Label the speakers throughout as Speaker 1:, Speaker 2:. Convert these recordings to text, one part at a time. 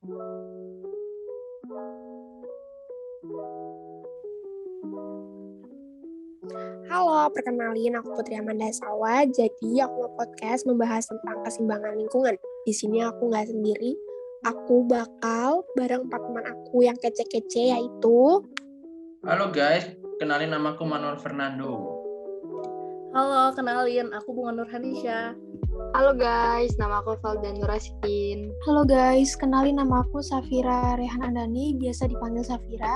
Speaker 1: Halo, perkenalin aku Putri Amanda Sawa. Jadi aku mau podcast membahas tentang keseimbangan lingkungan. Di sini aku nggak sendiri. Aku bakal bareng 4 teman aku yang kece-kece, yaitu
Speaker 2: Halo guys, kenalin namaku Manuel Fernando.
Speaker 3: Halo, kenalin aku Bunga Nurhanisha.
Speaker 4: Halo guys, nama aku Valdan Nurasikin.
Speaker 5: Halo guys, kenalin nama aku Safira Rehan Andani, biasa dipanggil Safira.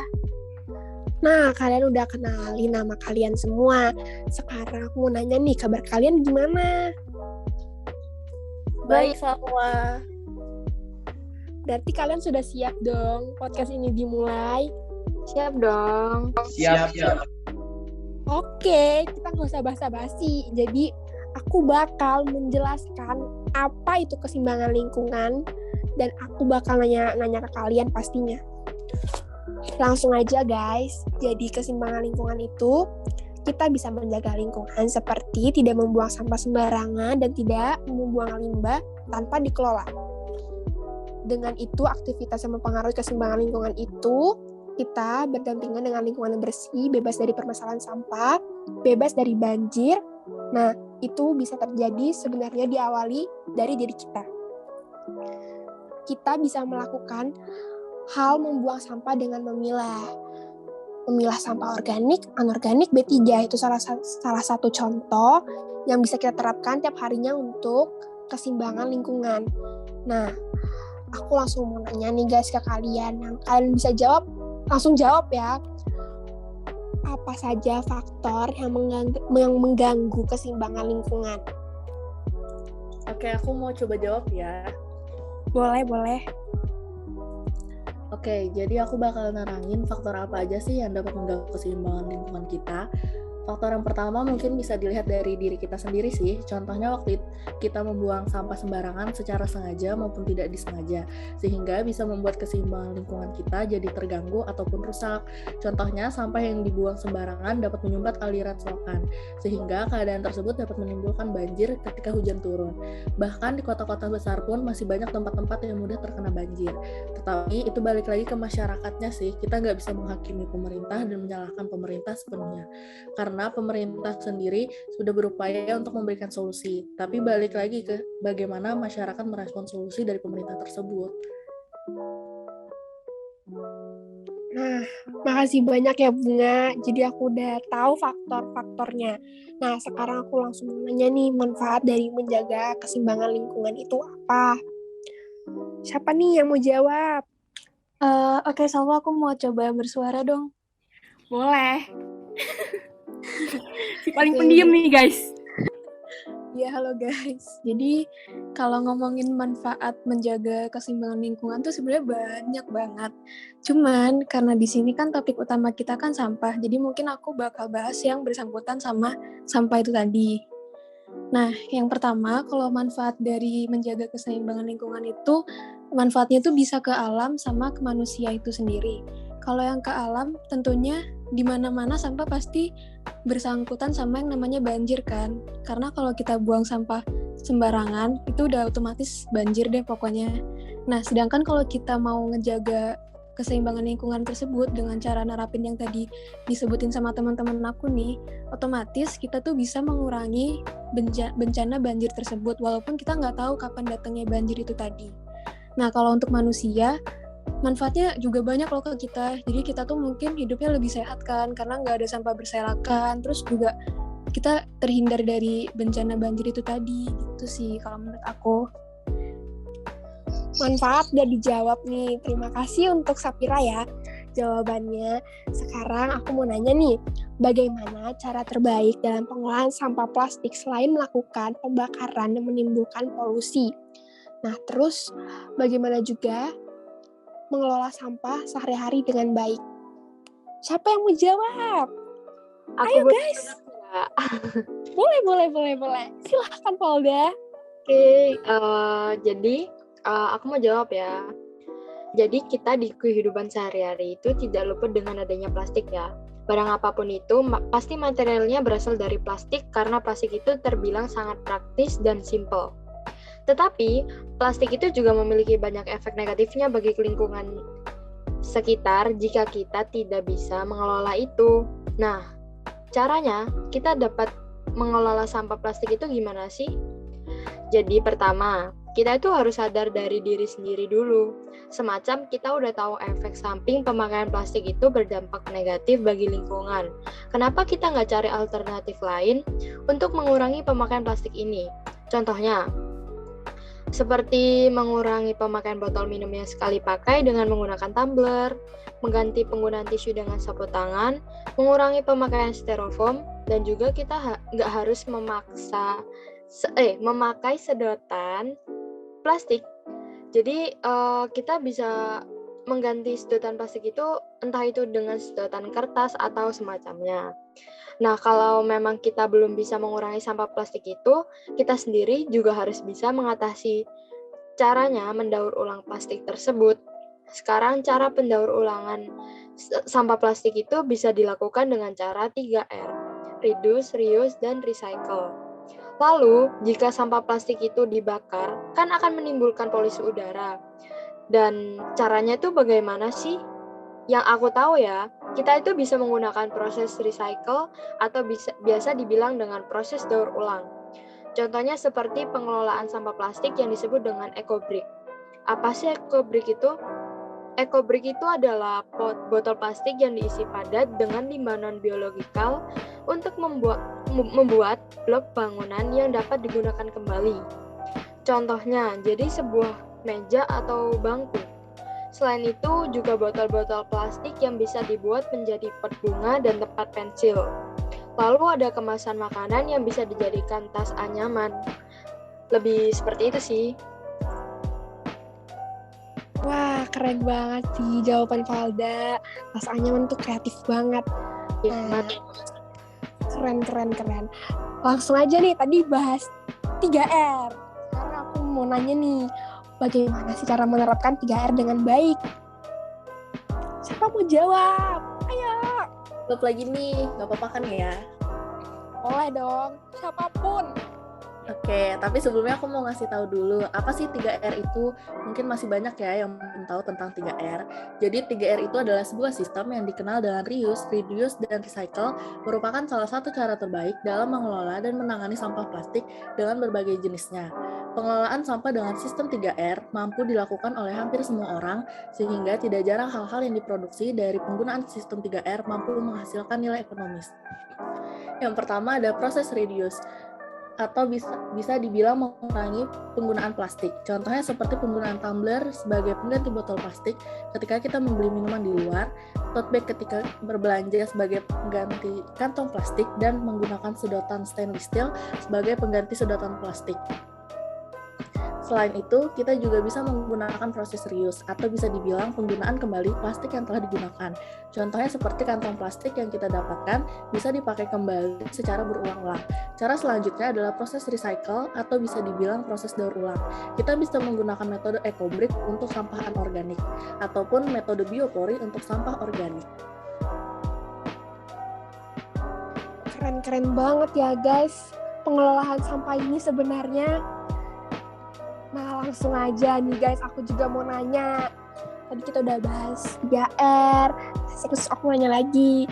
Speaker 1: Nah, kalian udah kenalin nama kalian semua. Sekarang aku mau nanya nih, kabar kalian gimana?
Speaker 3: Baik semua.
Speaker 1: Berarti kalian sudah siap dong podcast ini dimulai?
Speaker 4: Siap dong.
Speaker 2: Siap.
Speaker 1: Oke, kita nggak usah basa-basi. Jadi, aku bakal menjelaskan apa itu keseimbangan lingkungan dan aku bakal nanya ke kalian pastinya. Langsung aja guys. Jadi keseimbangan lingkungan itu kita bisa menjaga lingkungan seperti tidak membuang sampah sembarangan dan tidak membuang limbah tanpa dikelola. Dengan itu aktivitas yang mempengaruhi keseimbangan lingkungan itu kita berdampingan dengan lingkungan yang bersih, bebas dari permasalahan sampah, bebas dari banjir. Nah, itu bisa terjadi sebenarnya diawali dari diri kita. Kita bisa melakukan hal membuang sampah dengan memilah sampah organik, anorganik, B3. Itu salah satu contoh yang bisa kita terapkan tiap harinya untuk keseimbangan lingkungan. Nah, aku langsung mau nanya nih guys ke kalian. Yang kalian bisa jawab, langsung jawab ya. Apa saja faktor yang mengganggu keseimbangan lingkungan?
Speaker 3: Oke, aku mau coba jawab ya.
Speaker 1: Boleh.
Speaker 3: Oke, jadi aku bakal nerangin faktor apa aja sih yang dapat mengganggu keseimbangan lingkungan kita. Faktor yang pertama mungkin bisa dilihat dari diri kita sendiri sih. Contohnya waktu kita membuang sampah sembarangan secara sengaja maupun tidak disengaja, sehingga bisa membuat keseimbangan lingkungan kita jadi terganggu ataupun rusak. Contohnya sampah yang dibuang sembarangan dapat menyumbat aliran selokan, sehingga keadaan tersebut dapat menimbulkan banjir ketika hujan turun. Bahkan di kota-kota besar pun masih banyak tempat-tempat yang mudah terkena banjir. Tetapi itu balik lagi ke masyarakatnya sih. Kita nggak bisa menghakimi pemerintah dan menyalahkan pemerintah sepenuhnya. Karena pemerintah sendiri sudah berupaya untuk memberikan solusi, tapi balik lagi ke bagaimana masyarakat merespon solusi dari pemerintah tersebut.
Speaker 1: Nah, makasih banyak ya Bunga. Jadi aku udah tahu faktor-faktornya. Nah, sekarang aku langsung nanya nih, manfaat dari menjaga keseimbangan lingkungan itu apa? Siapa nih yang mau jawab?
Speaker 5: Oke, Salwa, aku mau coba bersuara dong.
Speaker 6: Boleh. Paling pendiam nih guys.
Speaker 5: Ya, halo guys. Jadi, kalau ngomongin manfaat menjaga keseimbangan lingkungan tuh sebenarnya banyak banget. Cuman, karena di sini kan topik utama kita kan sampah, jadi mungkin aku bakal bahas yang bersangkutan sama sampah itu tadi. Nah, yang pertama, kalau manfaat dari menjaga keseimbangan lingkungan itu, manfaatnya tuh bisa ke alam sama ke manusia itu sendiri. Kalau yang ke alam, tentunya di mana-mana sampah pasti bersangkutan sama yang namanya banjir kan. Karena kalau kita buang sampah sembarangan, itu udah otomatis banjir deh pokoknya. Nah, sedangkan kalau kita mau ngejaga keseimbangan lingkungan tersebut dengan cara nerapin yang tadi disebutin sama teman-teman aku nih, otomatis kita tuh bisa mengurangi bencana banjir tersebut, walaupun kita nggak tahu kapan datangnya banjir itu tadi. Nah, kalau untuk manusia, manfaatnya juga banyak loh ke kita. Jadi kita tuh mungkin hidupnya lebih sehat kan, karena nggak ada sampah berserakan. Terus juga kita terhindar dari bencana banjir itu tadi. Gitu sih kalau menurut aku.
Speaker 1: Manfaat udah dijawab nih. Terima kasih untuk Safira ya jawabannya. Sekarang aku mau nanya nih, bagaimana cara terbaik dalam pengolahan sampah plastik selain melakukan pembakaran dan menimbulkan polusi? Nah, terus bagaimana juga mengelola sampah sehari-hari dengan baik? Siapa yang mau jawab? Ayo guys. Boleh. Silahkan Polda.
Speaker 4: Oke, jadi aku mau jawab ya. Jadi kita di kehidupan sehari-hari itu tidak luput dengan adanya plastik ya. Barang apapun itu pasti materialnya berasal dari plastik karena plastik itu terbilang sangat praktis dan simple. Tetapi, plastik itu juga memiliki banyak efek negatifnya bagi lingkungan sekitar jika kita tidak bisa mengelola itu. Nah, caranya kita dapat mengelola sampah plastik itu gimana sih? Jadi pertama, kita itu harus sadar dari diri sendiri dulu. Semacam kita udah tahu efek samping pemakaian plastik itu berdampak negatif bagi lingkungan. Kenapa kita nggak cari alternatif lain untuk mengurangi pemakaian plastik ini? Contohnya, seperti mengurangi pemakaian botol minum yang sekali pakai dengan menggunakan tumbler, mengganti penggunaan tisu dengan sapu tangan, mengurangi pemakaian styrofoam, dan juga kita nggak harus memakai sedotan plastik. Jadi kita bisa mengganti sedotan plastik itu entah itu dengan sedotan kertas atau semacamnya. Nah, kalau memang kita belum bisa mengurangi sampah plastik itu, kita sendiri juga harus bisa mengatasi caranya mendaur ulang plastik tersebut. Sekarang cara pendaur ulangan sampah plastik itu bisa dilakukan dengan cara 3R, reduce, reuse, dan recycle. Lalu, jika sampah plastik itu dibakar, kan akan menimbulkan polusi udara. Dan caranya itu bagaimana sih? Yang aku tahu ya, kita itu bisa menggunakan proses recycle atau biasa dibilang dengan proses daur ulang. Contohnya seperti pengelolaan sampah plastik yang disebut dengan eco-brick. Apa sih eco-brick itu? Eco-brick itu adalah botol plastik yang diisi padat dengan limbah non-biologikal untuk membuat blok bangunan yang dapat digunakan kembali. Contohnya, jadi sebuah meja atau bangku. Selain itu, juga botol-botol plastik yang bisa dibuat menjadi pot bunga dan tempat pensil. Lalu ada kemasan makanan yang bisa dijadikan tas anyaman. Lebih seperti itu sih.
Speaker 1: Wah, keren banget sih jawaban Valda. Tas anyaman tuh kreatif banget. Keren. Langsung aja nih, tadi bahas 3R. Sekarang aku mau nanya nih, bagaimana sih cara menerapkan 3R dengan baik? Siapa mau jawab? Ayo.
Speaker 3: Jawab lagi nih, gak apa-apa kan ya?
Speaker 1: Boleh dong, siapapun.
Speaker 3: Oke, tapi sebelumnya aku mau ngasih tahu dulu, apa sih 3R itu? Mungkin masih banyak ya yang belum tahu tentang 3R. Jadi 3R itu adalah sebuah sistem yang dikenal dengan reuse, reduce, dan recycle, merupakan salah satu cara terbaik dalam mengelola dan menangani sampah plastik dengan berbagai jenisnya. Pengelolaan sampah dengan sistem 3R mampu dilakukan oleh hampir semua orang, sehingga tidak jarang hal-hal yang diproduksi dari penggunaan sistem 3R mampu menghasilkan nilai ekonomis. Yang pertama ada proses reduce, atau bisa dibilang mengurangi penggunaan plastik. Contohnya seperti penggunaan tumbler sebagai pengganti botol plastik ketika kita membeli minuman di luar, tote bag ketika berbelanja sebagai pengganti kantong plastik, dan menggunakan sedotan stainless steel sebagai pengganti sedotan plastik. Selain itu, kita juga bisa menggunakan proses reuse atau bisa dibilang penggunaan kembali plastik yang telah digunakan. Contohnya seperti kantong plastik yang kita dapatkan bisa dipakai kembali secara berulang-ulang. Cara selanjutnya adalah proses recycle atau bisa dibilang proses daur ulang. Kita bisa menggunakan metode eco-brick untuk sampah anorganik ataupun metode biopori untuk sampah organik.
Speaker 1: Keren banget ya guys, pengelolaan sampah ini sebenarnya. Nah, langsung aja nih guys, aku juga mau nanya. Tadi kita udah bahas 3R, terus aku nanya lagi.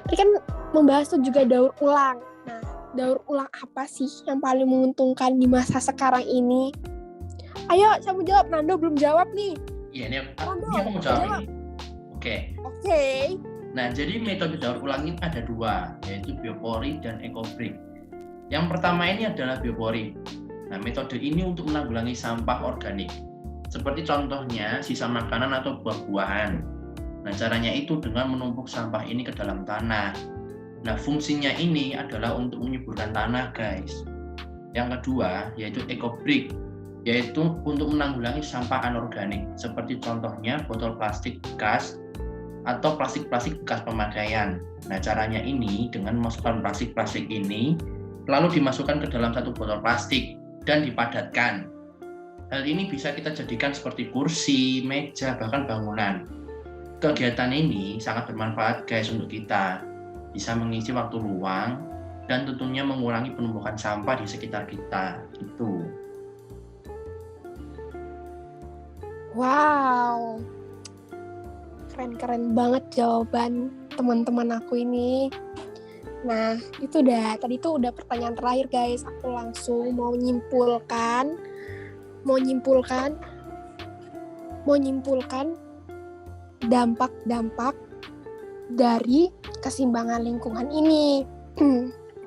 Speaker 1: Tadi kan membahas tuh juga daur ulang. Nah, daur ulang apa sih yang paling menguntungkan di masa sekarang ini? Ayo, siapa jawab? Nando belum jawab nih.
Speaker 2: Iya, ini aku mau jawab ini. Oke. Nah, jadi metode daur ulang ini ada dua, yaitu biopori dan eco-brick. Yang pertama ini adalah biopori. Nah, metode ini untuk menanggulangi sampah organik, seperti contohnya sisa makanan atau buah-buahan. Nah, caranya itu dengan menumpuk sampah ini ke dalam tanah. Nah, fungsinya ini adalah untuk menyuburkan tanah, guys. Yang kedua, yaitu eco-brick, yaitu untuk menanggulangi sampah anorganik, seperti contohnya botol plastik bekas atau plastik-plastik bekas pemakaian. Nah, caranya ini dengan memasukkan plastik-plastik ini, lalu dimasukkan ke dalam satu botol plastik dan dipadatkan. Hal ini bisa kita jadikan seperti kursi, meja, bahkan bangunan. Kegiatan ini sangat bermanfaat guys untuk kita. Bisa mengisi waktu luang dan tentunya mengurangi penumpukan sampah di sekitar kita. Gitu.
Speaker 1: Wow. Keren-keren banget jawaban teman-teman aku ini. Nah, tadi itu udah pertanyaan terakhir guys. Aku langsung mau nyimpulkan dampak-dampak dari keseimbangan lingkungan ini.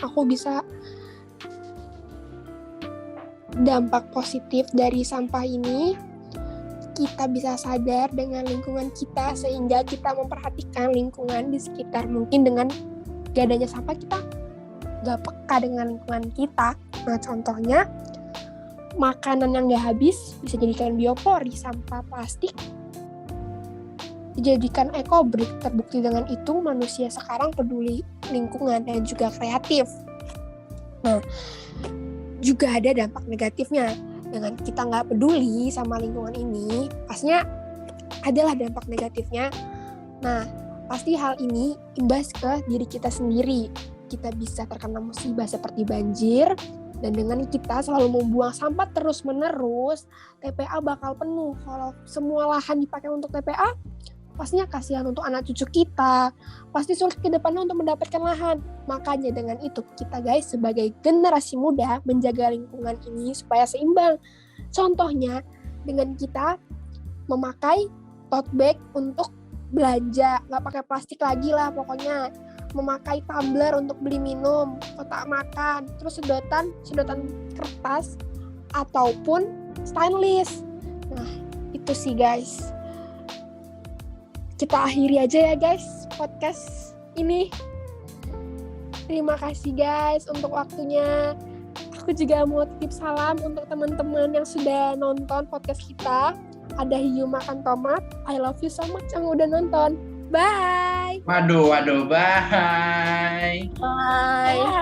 Speaker 1: Aku bisa dampak positif dari sampah ini, kita bisa sadar dengan lingkungan kita sehingga kita memperhatikan lingkungan di sekitar. Mungkin dengan gak adanya sampah kita gak peka dengan lingkungan kita. Nah, contohnya makanan yang gak habis bisa jadikan biopori, sampah plastik dijadikan ekobrik. Terbukti dengan itu manusia sekarang peduli lingkungan dan juga kreatif. Nah, juga ada dampak negatifnya. Dengan kita nggak peduli sama lingkungan ini, pastinya adalah dampak negatifnya. Nah, pasti hal ini imbas ke diri kita sendiri. Kita bisa terkena musibah seperti banjir, dan dengan kita selalu membuang sampah terus-menerus, TPA bakal penuh. Kalau semua lahan dipakai untuk TPA, pastinya kasihan untuk anak cucu kita. Pasti sulit ke depannya untuk mendapatkan lahan. Makanya dengan itu kita guys sebagai generasi muda menjaga lingkungan ini supaya seimbang. Contohnya dengan kita memakai tote bag untuk belanja, nggak pakai plastik lagi lah pokoknya. Memakai tumbler untuk beli minum, kotak makan, terus sedotan kertas ataupun stainless. Nah, itu sih guys. Kita akhiri aja ya guys podcast ini. Terima kasih guys untuk waktunya. Aku juga mau titip salam untuk teman-teman yang sudah nonton podcast kita. Ada Hiu Makan Tomat. I love you so much yang udah nonton. Bye.
Speaker 2: Waduh, bye.
Speaker 3: Bye.